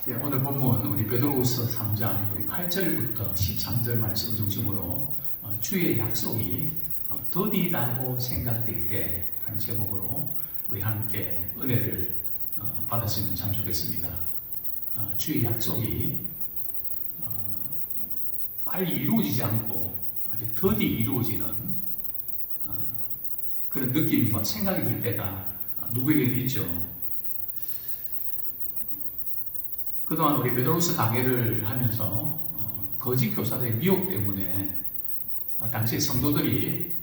예, 오늘 본문 우리 베드로후서 3장 우리 8절부터 13절 말씀을 중심으로 주의 약속이 더디다고 생각될 때라는 제목으로 우리 함께 은혜를 받았으면 참 좋겠습니다. 주의 약속이 빨리 이루어지지 않고 아주 더디 이루어지는 그런 느낌과 생각이 들 때가 누구에게는 있죠. 그동안 우리 베드로후서 강해를 하면서 거짓 교사들의 미혹 때문에 당시 성도들이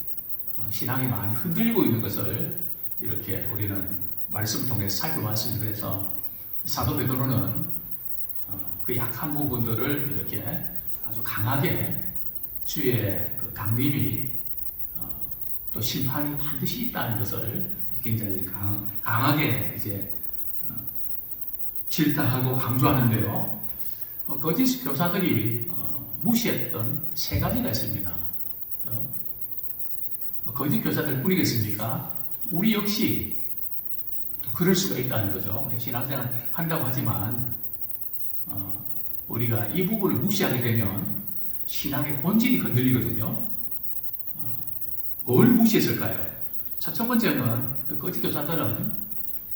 신앙이 많이 흔들리고 있는 것을 이렇게 우리는 말씀을 통해서 살펴봤습니다. 그래서 사도 베드로는 그 약한 부분들을 이렇게 아주 강하게 주의 그 강림이 또 심판이 반드시 있다는 것을 굉장히 강하게 이제 질타하고 강조하는데요. 거짓 교사들이 무시했던 세 가지가 있습니다. 거짓 교사들 뿐이겠습니까? 우리 역시 그럴 수가 있다는 거죠. 신앙생활 한다고 하지만 우리가 이 부분을 무시하게 되면 신앙의 본질이 흔들리거든요. 뭘 무시했을까요? 첫 번째는 거짓 교사들은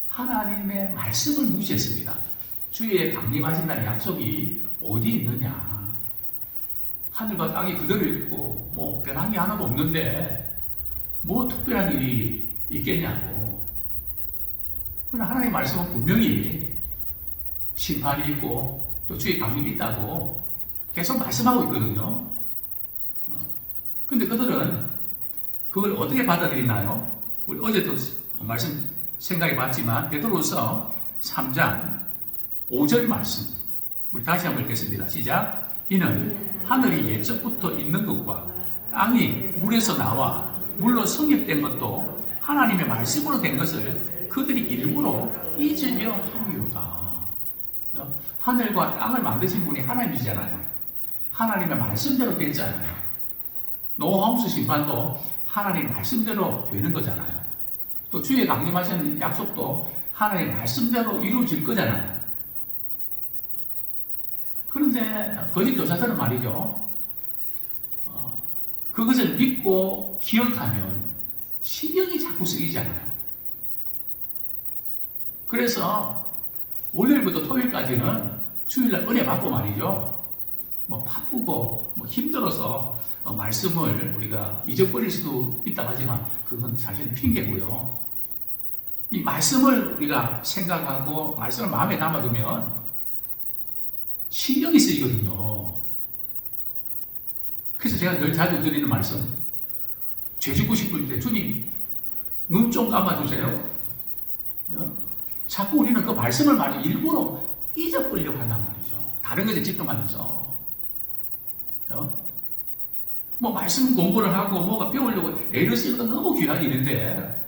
하나님의 말씀을 무시했습니다. 주의 강림하신다는 약속이 어디 있느냐? 하늘과 땅이 그대로 있고 뭐 변한 게 하나도 없는데 뭐 특별한 일이 있겠냐고. 그러나 하나님의 말씀은 분명히 심판이 있고 또 주의 강림이 있다고 계속 말씀하고 있거든요. 근데 그들은 그걸 어떻게 받아들이나요? 우리 어제도 말씀 생각해 봤지만 베드로후서 3장 5절 말씀 우리 다시 한번 읽겠습니다. 시작. 이는 하늘이 예적부터 있는 것과 땅이 물에서 나와 물로 성립된 것도 하나님의 말씀으로 된 것을 그들이 일부러 잊으려 함이로다. 하늘과 땅을 만드신 분이 하나님이시잖아요. 하나님의 말씀대로 됐잖아요. 노아 홍수 심판도 하나님 말씀대로 되는 거잖아요. 또 주의 강림하신 약속도 하나님의 말씀대로 이루어질 거잖아요. 그런데 거짓 교사들은 말이죠. 그것을 믿고 기억하면 신경이 자꾸 쓰이잖아요. 그래서 월요일부터 토요일까지는 주일날 은혜 받고 말이죠. 뭐 바쁘고 뭐 힘들어서 말씀을 우리가 잊어버릴 수도 있다고 하지만 그건 사실 핑계고요. 이 말씀을 우리가 생각하고 말씀을 마음에 담아두면 신경이 쓰이거든요. 그래서 제가 늘 자주 드리는 말씀, 죄 짓고 싶을 때 주님 눈 좀 감아주세요. 자꾸 우리는 그 말씀을 많이 일부러 잊어버리려고 한단 말이죠. 다른 것에 집중하면서. 뭐 말씀 공부를 하고 뭐가 배우려고 애를 쓰는 건 너무 귀한 일인데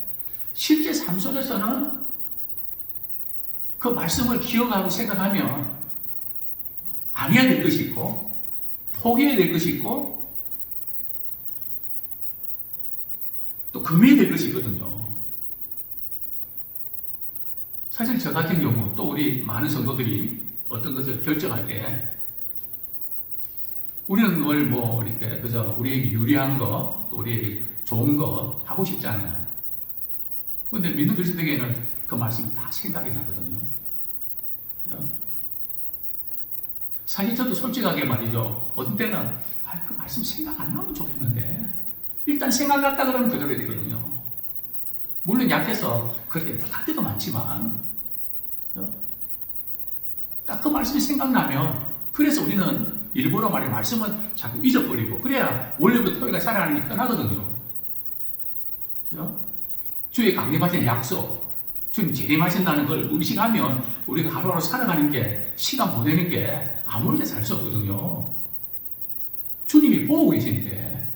실제 삶 속에서는 그 말씀을 기억하고 생각하면 안 해야 될 것이 있고 포기해야 될 것이 있고 또 금해야 될 것이 있거든요. 사실 저 같은 경우 또 우리 많은 성도들이 어떤 것을 결정할 때 우리는 늘 뭐 이렇게 그저 우리에게 유리한 거, 또 우리에게 좋은 거 하고 싶잖아요. 그런데 믿는 그리스도에게는 그 말씀이 다 생각이 나거든요. 사실 저도 솔직하게 말이죠. 어떤 때는 그 말씀 생각 안 나면 좋겠는데 일단 생각났다 그러면 그대로 되거든요. 물론 약해서 그렇게 못할 때도 많지만 딱 그 말씀이 생각나면 그래서 우리는 일부러 말씀은 자꾸 잊어버리고 그래야 원래부터 토요일까지 살아가는 게 편하거든요. 주의 강림하신 약속, 주님 재림하신다는 걸 의식하면 우리가 하루하루 살아가는 게 시간 보내는 게 아무렇게 살 수 없거든요. 주님이 보고 계신데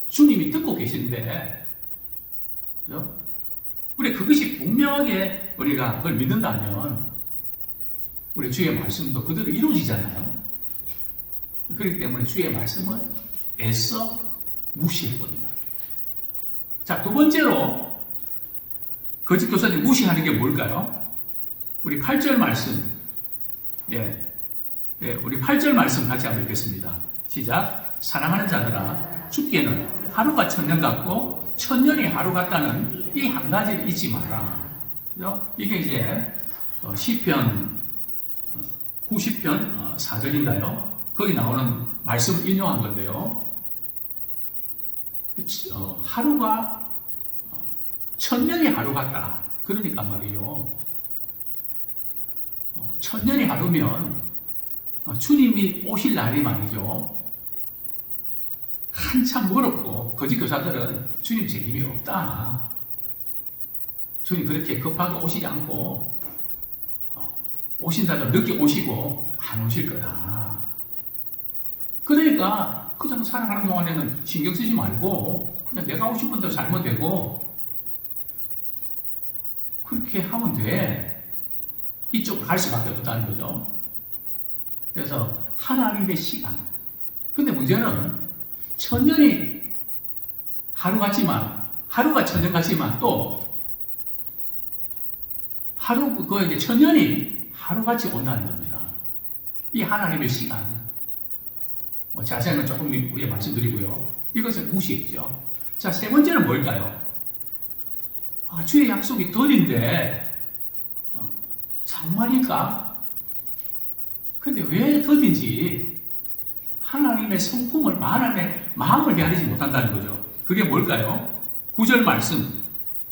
주님이 듣고 계신데 우리 그것이 분명하게 우리가 그걸 믿는다면 우리 주의 말씀도 그대로 이루어지잖아요. 그렇기 때문에 주의 말씀을 애써 무시해버린다. 자, 두 번째로 거짓 교사들이 무시하는 게 뭘까요? 우리 8절 말씀 우리 8절 말씀 같이 한번 읽겠습니다. 시작. 사랑하는 자들아, 죽기에는 하루가 천년 같고 천년이 하루 같다는 이 한 가지를 잊지 마라. 이게 이제 시편 90편 4절인가요? 거기 나오는 말씀을 인용한 건데요. 하루가 천년이 하루 같다. 그러니까 말이에요. 천년이 하루면 주님이 오실 날이 말이죠. 한참 멀었고 거짓 교사들은 주님 책임이 없다. 주님 그렇게 급하게 오시지 않고 오신다도 늦게 오시고 안 오실 거다. 그러니까 그냥 살아가는 동안에는 신경 쓰지 말고 그냥 내가 오신 분들 살면 되고 그렇게 하면 돼. 이쪽으로 갈 수밖에 없다는 거죠. 그래서 하나님의 시간. 근데 문제는 천년이 하루 같지만 하루가 천년 같지만 또 이제 천년이 하루같이 온다는 겁니다. 이 하나님의 시간. 자세한 건 조금 후에 말씀드리고요. 이것을 무시했죠. 자, 세 번째는 뭘까요? 주의 약속이 더딘데 정말일까? 근데 왜 더딘지 하나님의 성품을 마음을 헤아리지 못한다는 거죠. 그게 뭘까요? 9절 말씀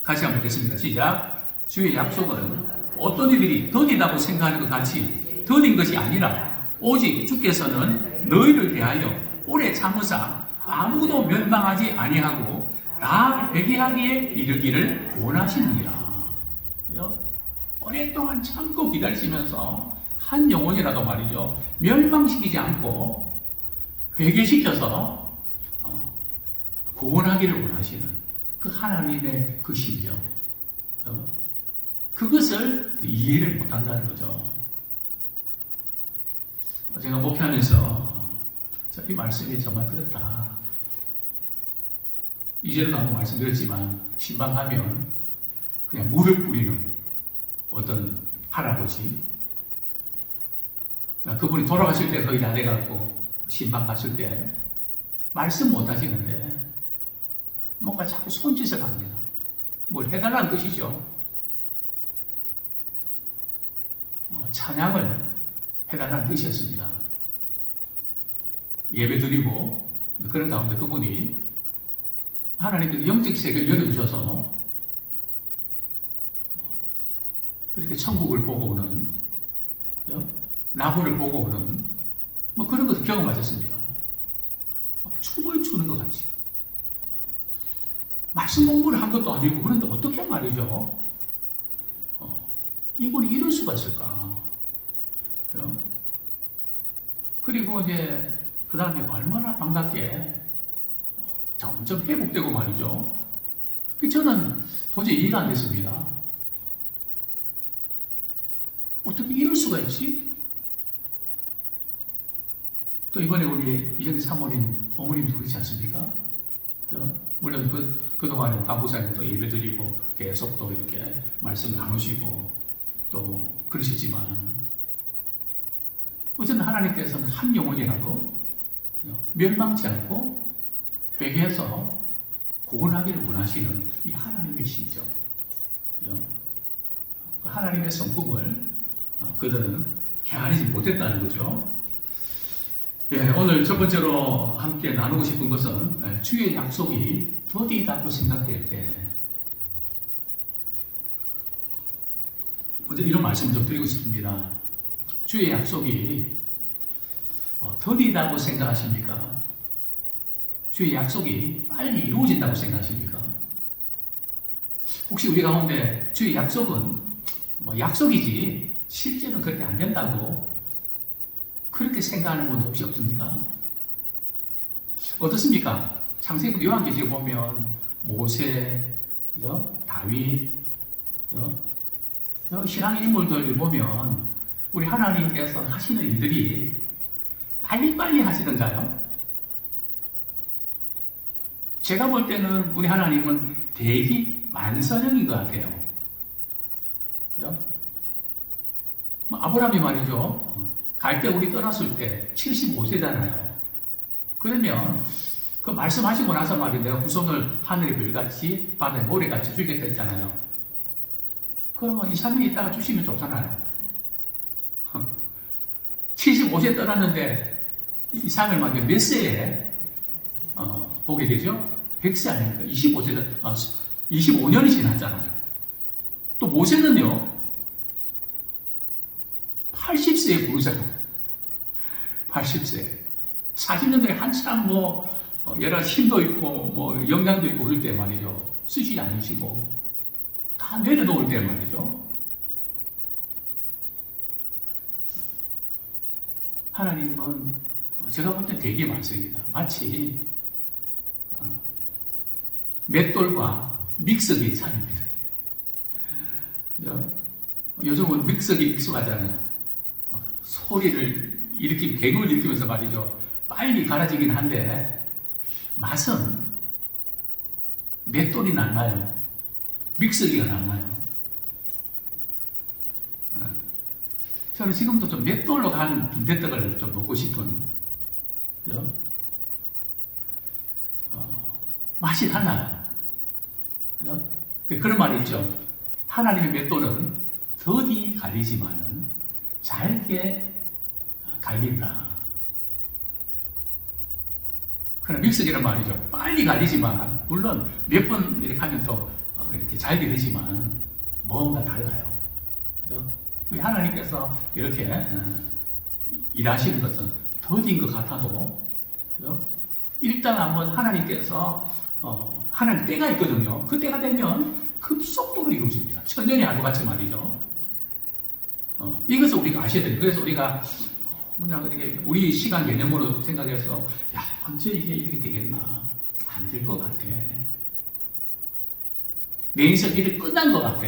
같이 한번 읽겠습니다. 시작. 주의 약속은 어떤 이들이 더디다고 생각하는 것 같이 더딘 것이 아니라 오직 주께서는 너희를 대하여 오래 참으사 아무도 멸망하지 아니하고 다 회개하기에 이르기를 원하시느니라. 오랫동안 참고 기다리시면서 한 영혼이라도 말이죠. 멸망시키지 않고 회개시켜서 구원하기를 원하시는 그 하나님의 그 심정. 그것을 이해를 못한다는 거죠. 제가 목회하면서 이 말씀이 정말 그렇다. 이전에도 한번 말씀드렸지만 신방 가면 그냥 물을 뿌리는 어떤 할아버지, 그분이 돌아가실 때 거의 다 돼갖고 신방 갔을 때 말씀 못 하시는데 뭔가 자꾸 손짓을 합니다. 뭘 해달라는 뜻이죠. 찬양을 해달라는 뜻이었습니다. 예배 드리고 그런 가운데 그분이 하나님께서 영적 세계를 열어주셔서 이렇게 천국을 보고 오는, 나무를 보고 오는 그런 것을 경험하셨습니다. 춤을 추는 것 같이. 말씀 공부를 한 것도 아니고 그런데 어떻게 말이죠? 이분이 이럴 수가 있을까? 그리고 이제 그 다음에 얼마나 반갑게 점점 회복되고 말이죠. 저는 도저히 이해가 안 됐습니다. 어떻게 이럴 수가 있지? 또 이번에 우리 이정희 사모님, 어머님도 그렇지 않습니까? 물론 그동안에 간부사님 또 예배 드리고 계속 또 이렇게 말씀을 나누시고 또 그러셨지만 어쨌든 하나님께서는 한 영혼이라도 멸망치 않고 회개해서 구원하기를 원하시는 이 하나님의 심정, 하나님의 성품을 그들은 헤아리지 못했다는 거죠. 오늘 첫 번째로 함께 나누고 싶은 것은 주의 약속이 더디다고 생각될 때 먼저 이런 말씀을 좀 드리고 싶습니다. 주의 약속이 더디다고 생각하십니까? 주의 약속이 빨리 이루어진다고 생각하십니까? 혹시 우리 가운데 주의 약속은 약속이지 실제는 그렇게 안 된다고 그렇게 생각하는 분 혹시 없습니까? 어떻습니까? 창세기부터 요한계시록 보면 모세, 다윗, 신앙의 인물들 보면 우리 하나님께서 하시는 일들이 빨리빨리 하시던가요? 제가 볼 때는 우리 하나님은 대기 만선형인 것 같아요. 아브라함이 말이죠. 갈 때 우리 떠났을 때 75세잖아요. 그러면 그 말씀하시고 나서 말이에요. 내가 후손을 하늘의 별같이 바다의 모래같이 주겠다 했잖아요. 그러면 2, 3년 있다가 주시면 좋잖아요. 75세 떠났는데 이상을 만든 몇 세에 보게 되죠? 100세 아닙니까? 25년이 지났잖아요. 또 모세는요, 80세에 부르잖아요. 80세. 40년도에 한참 여러 힘도 있고, 영향도 있고 그럴 때 말이죠. 쓰지 않으시고, 다 내려놓을 때 말이죠. 하나님은 제가 볼 때 되게 많습니다. 마치 맷돌과 믹서기의 차이입니다. 요즘은 믹서기 익숙하잖아요. 소리를 일으키면, 개그를 일으키면서 말이죠. 빨리 갈아지긴 한데, 맛은 맷돌이 낫나요? 믹서기가 낫나요? 저는 지금도 좀 맷돌로 간 빈대떡을 좀 먹고 싶은, 맛이 달라요. 그런 말이 있죠. 하나님의 맷돌은 더디 갈리지만은 잘게 갈린다. 그러나 믹서기란 말이죠. 빨리 갈리지만, 물론 몇 번 이렇게 하면 또 이렇게 잘게 되지만 뭔가 달라요. 하나님께서 이렇게 일하시는 것은 더딘 것 같아도, 일단 한번 하나님께서 하나님 때가 있거든요. 그 때가 되면 급속도로 이루어집니다. 천년이 하루같이 말이죠. 이것을 우리가 아셔야 돼요. 그래서 우리가 그냥 이렇게 우리 시간 개념으로 생각해서, 야, 언제 이게 이렇게 되겠나? 안 될 것 같아. 내 인생 일이 끝난 것 같아.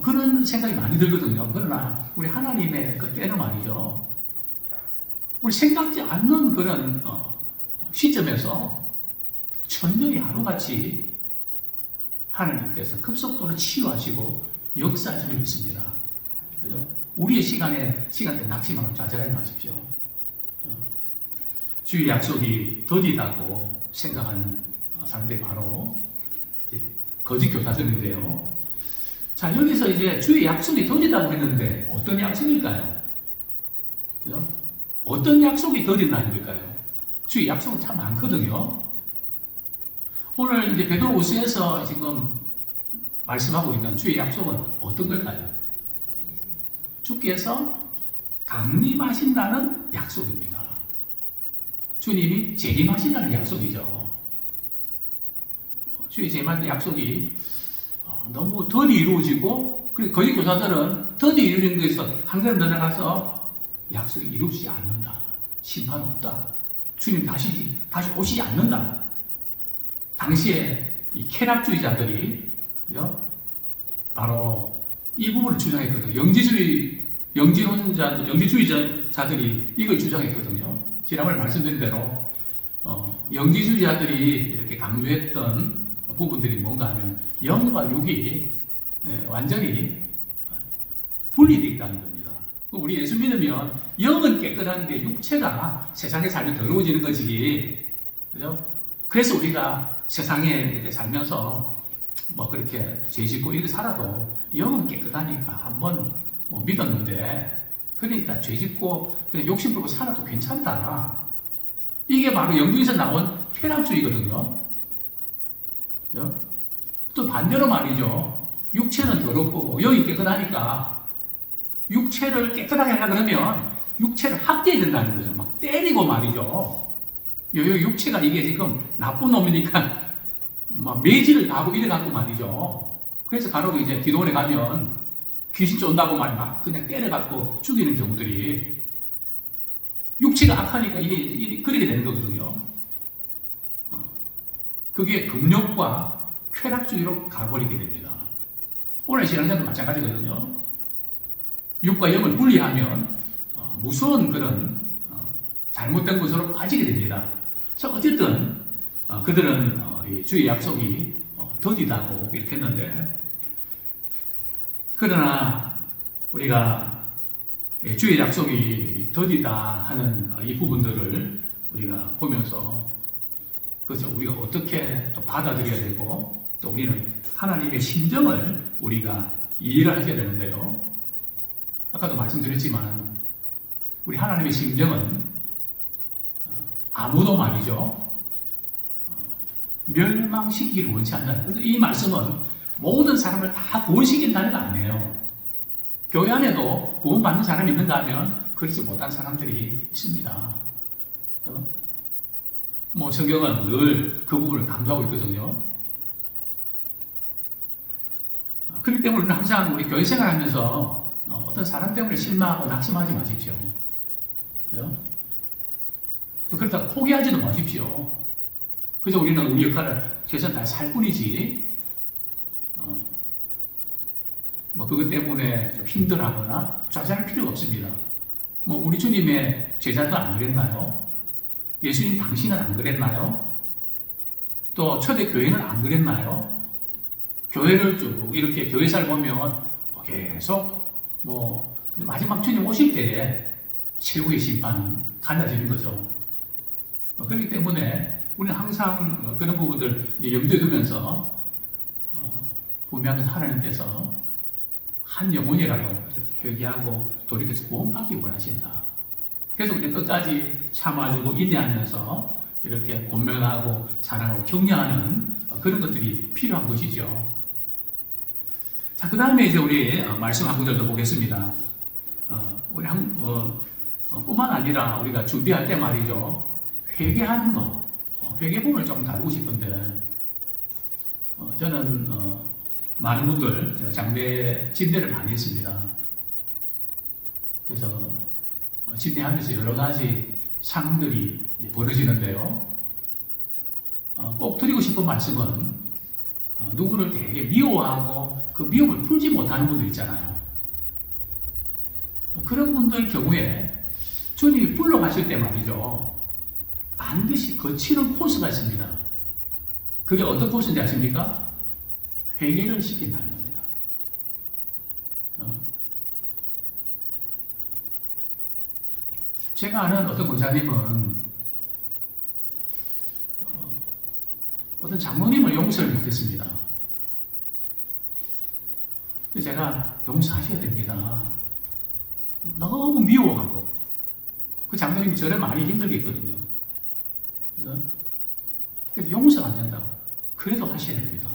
그런 생각이 많이 들거든요. 그러나 우리 하나님의 그 때는 말이죠. 우리 생각지 않는 그런 시점에서 천년이 하루같이 하나님께서 급속도로 치유하시고 역사하시는 믿습니다. 우리의 시간대 낙심하고 좌절하지 마십시오. 주의 약속이 더디다고 생각하는 사람들이 바로 거짓 교사들인데요. 자, 여기서 이제 주의 약속이 더디다고 했는데 어떤 약속일까요? 그죠? 어떤 약속이 더딘다는 걸까요? 주의 약속은 참 많거든요. 오늘 이제 베드로후서에서 지금 말씀하고 있는 주의 약속은 어떤 걸까요? 주께서 강림하신다는 약속입니다. 주님이 재림하신다는 약속이죠. 주의 재림하는 약속이 너무 더디 이루어지고, 그리고 거짓 교사들은 더디 이루어진 것에서 한 걸음 더 나가서 약속이 이루어지지 않는다. 심판 없다. 주님 다시 오시지 않는다. 당시에 이 쾌락주의자들이, 그죠? 바로 이 부분을 주장했거든요. 영지주의자들이 이걸 주장했거든요. 지난번에 말씀드린 대로, 영지주의자들이 이렇게 강조했던 부분들이 뭔가 하면, 영과 육이 완전히 분리되어 있다는 겁니다. 우리 예수 믿으면 영은 깨끗한데 육체가 세상에 살면 더러워지는 거지. 그죠? 그래서 우리가 세상에 살면서 그렇게 죄 짓고 이렇게 살아도 영은 깨끗하니까 한번 믿었는데, 그러니까 죄 짓고 그냥 욕심 부리고 살아도 괜찮다. 이게 바로 영주에서 나온 쾌락주의거든요. 또 반대로 말이죠. 육체는 더럽고 영이 깨끗하니까 육체를 깨끗하게 하려고 그러면 육체를 학대해야 된다는 거죠. 막 때리고 말이죠. 육체가 이게 지금 나쁜 놈이니까 막 매질을 가고 이래갖고 말이죠. 그래서 간혹 이제 기도원에 가면 귀신 쫓는다고 막 그냥 때려갖고 죽이는 경우들이, 육체가 악하니까 이게 그렇게 되는 거거든요. 그게 금욕과 쾌락주의로 가버리게 됩니다. 오늘 신앙생활도 마찬가지거든요. 육과 영을 분리하면 무서운 그런 잘못된 것으로 빠지게 됩니다. 자, 어쨌든 그들은 주의 약속이 더디다고 이렇게 했는데, 그러나 우리가 주의 약속이 더디다 하는 이 부분들을 우리가 보면서 그래서 우리가 어떻게 또 받아들여야 되고 또 우리는 하나님의 심정을 우리가 이해를 하셔야 되는데요. 아까도 말씀드렸지만 우리 하나님의 심정은 아무도 말이죠. 멸망시키기를 원치 않는다. 이 말씀은 모든 사람을 다 구원시킨다는 거 아니에요. 교회 안에도 구원받는 사람이 있는가 하면 그렇지 못한 사람들이 있습니다. 뭐 성경은 늘 그 부분을 강조하고 있거든요. 그렇기 때문에 우리는 항상 우리 교회 생활하면서 어떤 사람 때문에 실망하고 낙심하지 마십시오. 그죠? 또 그렇다고 포기하지도 마십시오. 그저 우리는 우리 역할을 최선을 다해 살 뿐이지, 뭐 그것 때문에 좀 힘들어하거나 좌절할 필요가 없습니다. 뭐 우리 주님의 제자도 안 그랬나요? 예수님 당신은 안 그랬나요? 또 초대 교회는 안 그랬나요? 교회를 쭉 이렇게 교회사를 보면 계속 뭐 마지막 주님 오실 때에 최후의 심판 갈라지는 거죠. 그렇기 때문에 우리는 항상 그런 부분들 염두에 두면서 분명히 하나님께서 한 영혼이라도 회개하고 돌이켜서 구원받기 원하신다. 그래서 우리 끝까지 참아주고 인내하면서 이렇게 권면하고 사랑하고 격려하는 그런 것들이 필요한 것이죠. 자, 그 다음에 이제 우리 말씀 한 구절 더 보겠습니다. 우리 뿐만 아니라 우리가 준비할 때 말이죠. 회개하는 거, 회개 부분을 조금 다루고 싶은데, 저는 많은 분들, 제가 침대를 많이 했습니다. 그래서 침대하면서 여러 가지 상황들이 벌어지는데요. 꼭 드리고 싶은 말씀은 누구를 되게 미워하고 그 미움을 풀지 못하는 분들 있잖아요. 그런 분들 경우에 주님이 불러가실 때 말이죠. 반드시 거치는 코스가 있습니다. 그게 어떤 코스인지 아십니까? 회개를 시킨다는 겁니다. 제가 아는 어떤 권사님은 어떤 장모님을 용서를 못했습니다. 제가 용서하셔야 됩니다. 너무 미워하고 그 장모님이 저를 많이 힘들게 했거든요. 그래서 용서가 안 된다고. 그래도 하셔야 됩니다.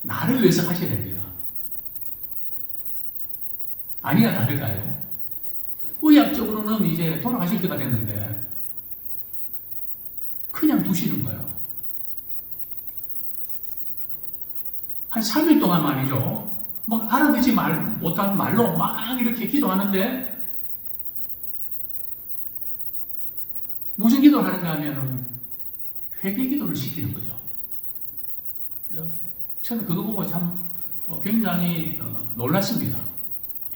나를 위해서 하셔야 됩니다. 아니나 다를까요? 의학적으로는 이제 돌아가실 때가 됐는데 그냥 두시는 거예요. 한 3일 동안 말이죠. 막 알아듣지 못한 말로 막 이렇게 기도하는데 무슨 기도를 하는가 하면은 회개 기도를 시키는 거죠. 저는 그거 보고 참 굉장히 놀랐습니다.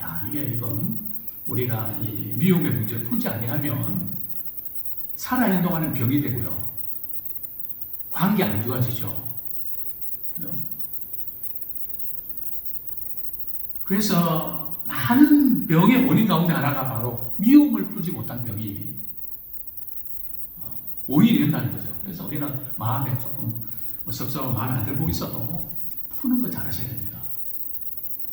야, 이건 우리가 이 미움의 문제를 풀지 아니하면 살아 행동하는 병이 되고요. 관계 안 좋아지죠. 그래서 많은 병의 원인 가운데 하나가 바로 미움을 풀지 못한 병이 오히려 이런다는 거죠. 그래서 우리는 마음에 조금 섭섭하고 마음에 안 들고 있어도 푸는 거 잘하셔야 됩니다.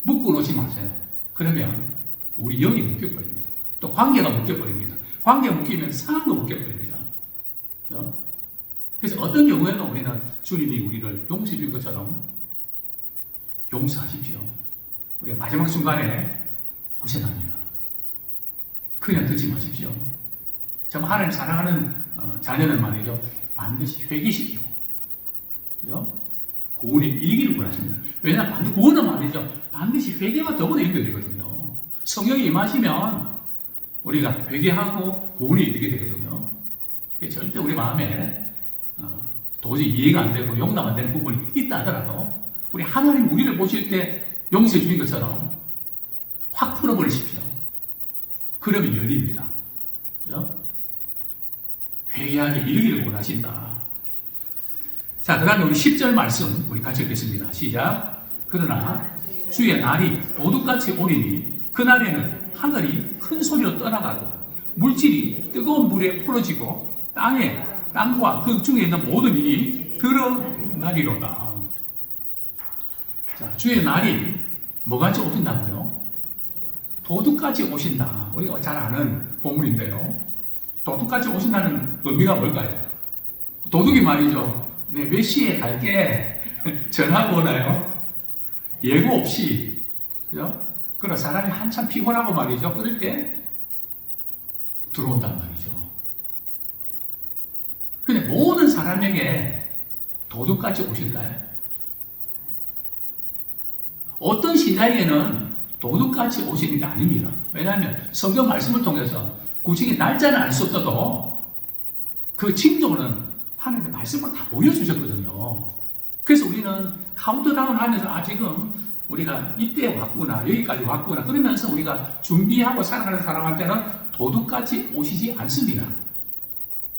묶고 놓지 마세요. 그러면 우리 영이 묶여버립니다. 또 관계가 묶여버립니다. 관계가 묶이면 사랑도 묶여버립니다. 그래서 어떤 경우에는 우리는 주님이 우리를 용서해 준 것처럼 용서하십시오. 우리가 마지막 순간에 고생합니다. 그냥 듣지 마십시오. 정말 하나님 사랑하는 자녀는 말이죠. 반드시 회개시키고, 그죠? 구원의 일기를 원하십니다. 왜냐하면 구원은 말이죠. 반드시 회개와 더불어 연결되거든요. 성령이 임하시면 우리가 회개하고 구원이 이르게 되거든요. 절대 우리 마음에 도저히 이해가 안 되고 용납 안 되는 부분이 있다 하더라도 우리 하나님 우리를 보실 때 용서해 주신 것처럼 확 풀어버리십시오. 그러면 열립니다. 그죠? 회개하게 이르기를 원하신다. 자, 그 다음에 우리 10절 말씀 우리 같이 읽겠습니다. 시작. 그러나 주의 날이 도둑같이 오리니 그날에는 하늘이 큰 소리로 떠나가고 물질이 뜨거운 물에 풀어지고 땅과 그 중에 있는 모든 일이 드러나리로다. 자, 주의 날이 뭐같이 오신다고요? 도둑같이 오신다. 우리가 잘 아는 본문인데요. 도둑같이 오신다는 의미가 뭘까요? 도둑이 말이죠. 네, 몇 시에 갈게 전화가 오나요? 예고 없이. 그죠? 그러나 사람이 한참 피곤하고 말이죠. 그럴 때 들어온단 말이죠. 근데 모든 사람에게 도둑같이 오실까요? 어떤 신자에게는 도둑같이 오시는 게 아닙니다. 왜냐하면 성경 말씀을 통해서 구체적인 날짜는 알 수 없어도 그 징조는 하나님의 말씀을 다 보여주셨거든요. 그래서 우리는 카운트다운 하면서 지금 우리가 이때 왔구나, 여기까지 왔구나 그러면서 우리가 준비하고 살아가는 사람한테는 도둑같이 오시지 않습니다.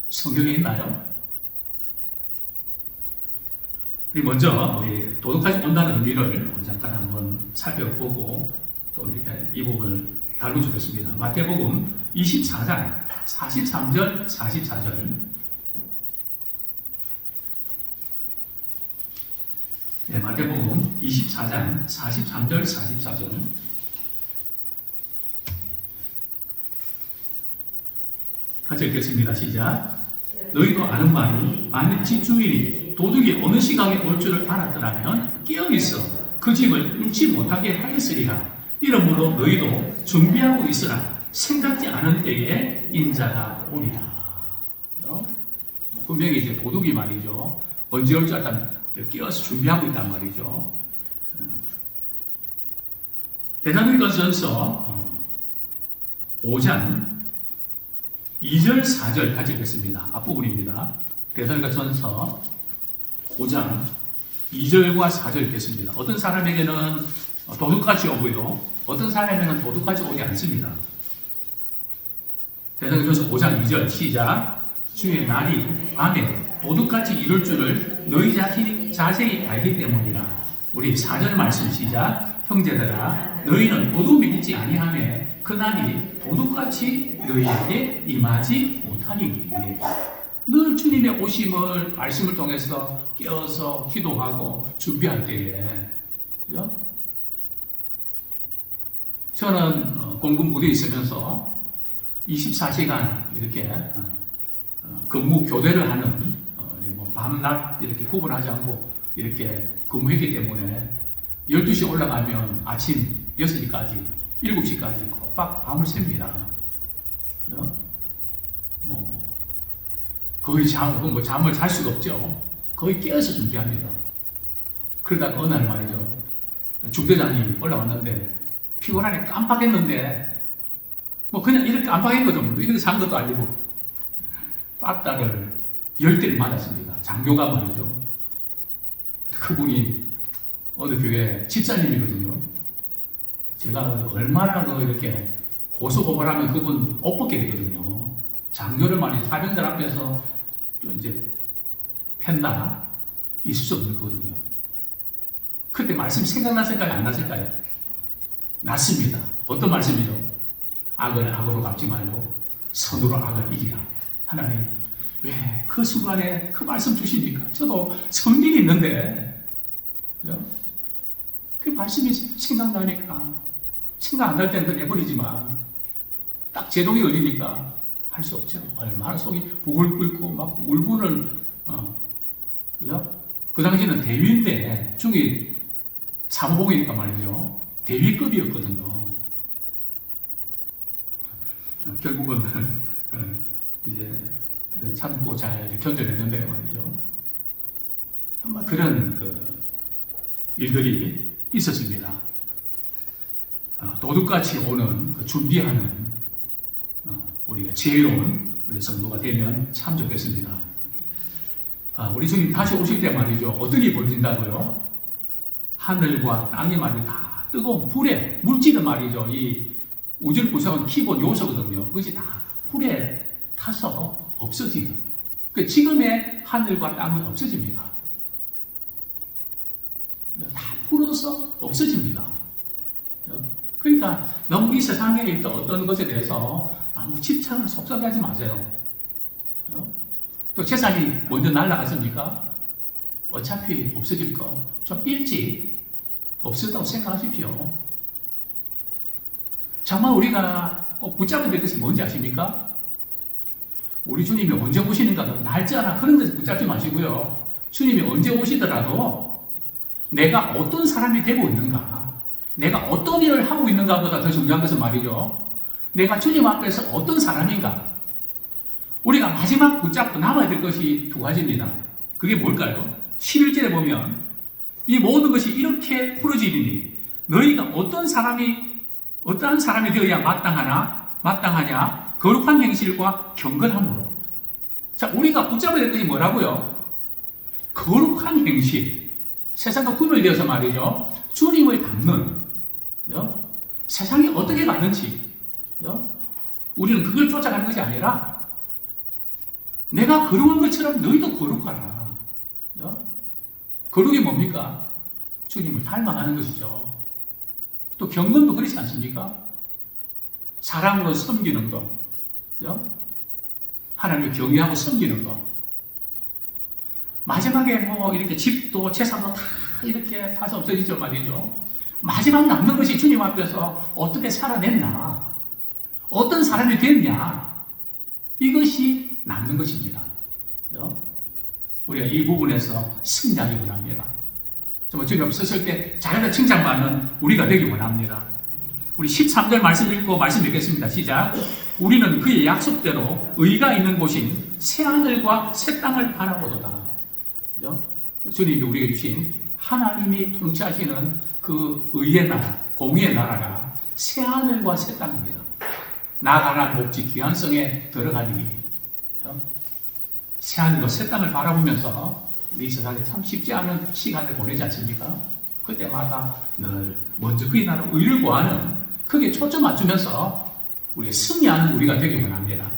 성경에 있나요? 우리 먼저 도둑같이 온다는 의미를 잠깐 한번 살펴보고 또 이렇게 이 부분을 다루겠습니다. 마태복음 24장 43절 44절. 네, 마태복음 24장 43절 44절. 같이 읽겠습니다. 시작. 너희도 아는 바니 만일 집주인이 도둑이 어느 시각에 올 줄을 알았더라면 깨어 있어 그 집을 뚫지 못하게 하였으리라. 이러므로 너희도 준비하고 있으라. 생각지 않은 때에 인자가 오리라. 분명히 이제 도둑이 말이죠. 언제 올 줄 알았다면 깨어서 준비하고 있단 말이죠. 데살로니가전서 5장 2절 4절 같이 읽겠습니다. 앞부분입니다. 데살로니가전서 5장 2절과 4절 읽겠습니다. 어떤 사람에게는 도둑같이 오고요. 어떤 사람에게는 도둑같이 오지 않습니다. 데살로니가전서 5장 2절 시작. 주의 날이 밤에 도둑같이 이룰 줄을 너희 자신이 자세히 알기 때문이라. 우리 4절 말씀 시작. 형제들아 너희는 도둑이 있지 아니하매 그날이 도둑같이 너희에게 임하지 못하니. 늘 주님의 오심을 말씀을 통해서 깨어서 기도하고 준비할 때에, 그죠? 저는 공군 부대에 있으면서 24시간 이렇게 근무 교대를 하는 밤낮 이렇게 구분하지 않고 이렇게 근무했기 때문에 12시에 올라가면 아침 6시까지 7시까지 꼬박 밤을 샙니다. 거의 잠을 잘 수가 없죠. 거의 깨어서 준비합니다. 그러다가 어느 날 말이죠. 중대장이 올라왔는데 피곤하니 깜빡했는데 그냥 이렇게 깜빡했거든요. 이렇게 산 것도 아니고 빠따를 10대를 맞았습니다. 장교가 말이죠. 그분이 어느 교회 집사님이거든요. 제가 얼마나 이렇게 고소고발하면 그분 옷 벗게 되거든요. 장교를 말이죠. 사병들 앞에서 또 이제 팬다 있을 수 없는 거거든요. 그때 말씀 생각났을까요? 안 났을까요? 났습니다. 어떤 말씀이죠? 악을 악으로 갚지 말고 선으로 악을 이기라. 하나님 왜 그 순간에 그 말씀 주십니까? 저도 성질이 있는데, 그죠? 그 말씀이 생각나니까, 생각 안 날 때는 그냥 내버리지만, 딱 제동이 걸리니까 할 수 없죠. 얼마나 속이 부글 끓고, 막 울분을, 그죠? 그 당시에는 대위인데, 중이 사무복이니까 말이죠. 대위급이었거든요. 결국은, 이제, 참고 잘 견뎌냈는데 말이죠. 아마 그런 일들이 있었습니다. 도둑같이 오는 준비하는 우리가 지혜로운 우리 성도가 되면 참 좋겠습니다. 우리 주님 다시 오실 때 말이죠. 어떤 일이 벌어진다고요? 하늘과 땅이 말이 다 뜨거운 불에 물질은 말이죠. 이 우주를 구성하는 기본 요소거든요. 그것이 다 불에 타서 없어지는. 지금의 하늘과 땅은 없어집니다. 다 사람으로서 없어집니다. 그러니까 너무 이 세상에 있던 어떤 것에 대해서 너무 집착을 속삭이지 마세요. 또 재산이 먼저 날아갔습니까? 어차피 없어질 거 좀 일찍 없어졌다고 생각하십시오. 정말 우리가 꼭 붙잡아야 될 것이 뭔지 아십니까? 우리 주님이 언제 오시는가 날짜나 그런 데서 붙잡지 마시고요. 주님이 언제 오시더라도 내가 어떤 사람이 되고 있는가, 내가 어떤 일을 하고 있는가 보다 더 중요한 것은 말이죠. 내가 주님 앞에서 어떤 사람인가. 우리가 마지막 붙잡고 남아야 될 것이 두 가지입니다. 그게 뭘까요? 11절에 보면 이 모든 것이 이렇게 풀어지리니 너희가 어떠한 사람이 되어야 마땅하냐? 거룩한 행실과 경건함으로. 자, 우리가 붙잡아야 될 것이 뭐라고요? 거룩한 행실. 세상과 구별되어서 말이죠. 주님을 닮는, 세상이 어떻게 가든지, 우리는 그걸 쫓아가는 것이 아니라, 내가 거룩한 것처럼 너희도 거룩하라. 거룩이 뭡니까? 주님을 닮아가는 것이죠. 또 경건도 그렇지 않습니까? 사랑으로 섬기는 것, 하나님을 경외하고 섬기는 것. 마지막에 뭐 이렇게 집도 재산도 다 이렇게 다서 없어지죠 말이죠. 마지막 남는 것이 주님 앞에서 어떻게 살아냈나, 어떤 사람이 됐냐, 이것이 남는 것입니다. 우리가 이 부분에서 승리하기 원합니다. 정말 주님 앞에 섰을 때 잘해서 칭찬받는 우리가 되기 원합니다. 우리 13절 말씀 읽고 말씀 읽겠습니다. 시작. 우리는 그의 약속대로 의가 있는 곳인 새하늘과 새 땅을 바라보도다. 주님이 우리에게 주신 하나님이 통치하시는 그 의의 나라, 공의의 나라가 새하늘과 새 땅입니다. 나아가는 목지 귀환성에 들어가니 새하늘과 새 땅을 바라보면서 우리 이 세상에 참 쉽지 않은 시간을 보내지 않습니까? 그때마다 늘 먼저 그의 나라 의를 구하는 거기에 초점 맞추면서 우리가 승리하는 우리가 되기 원합니다.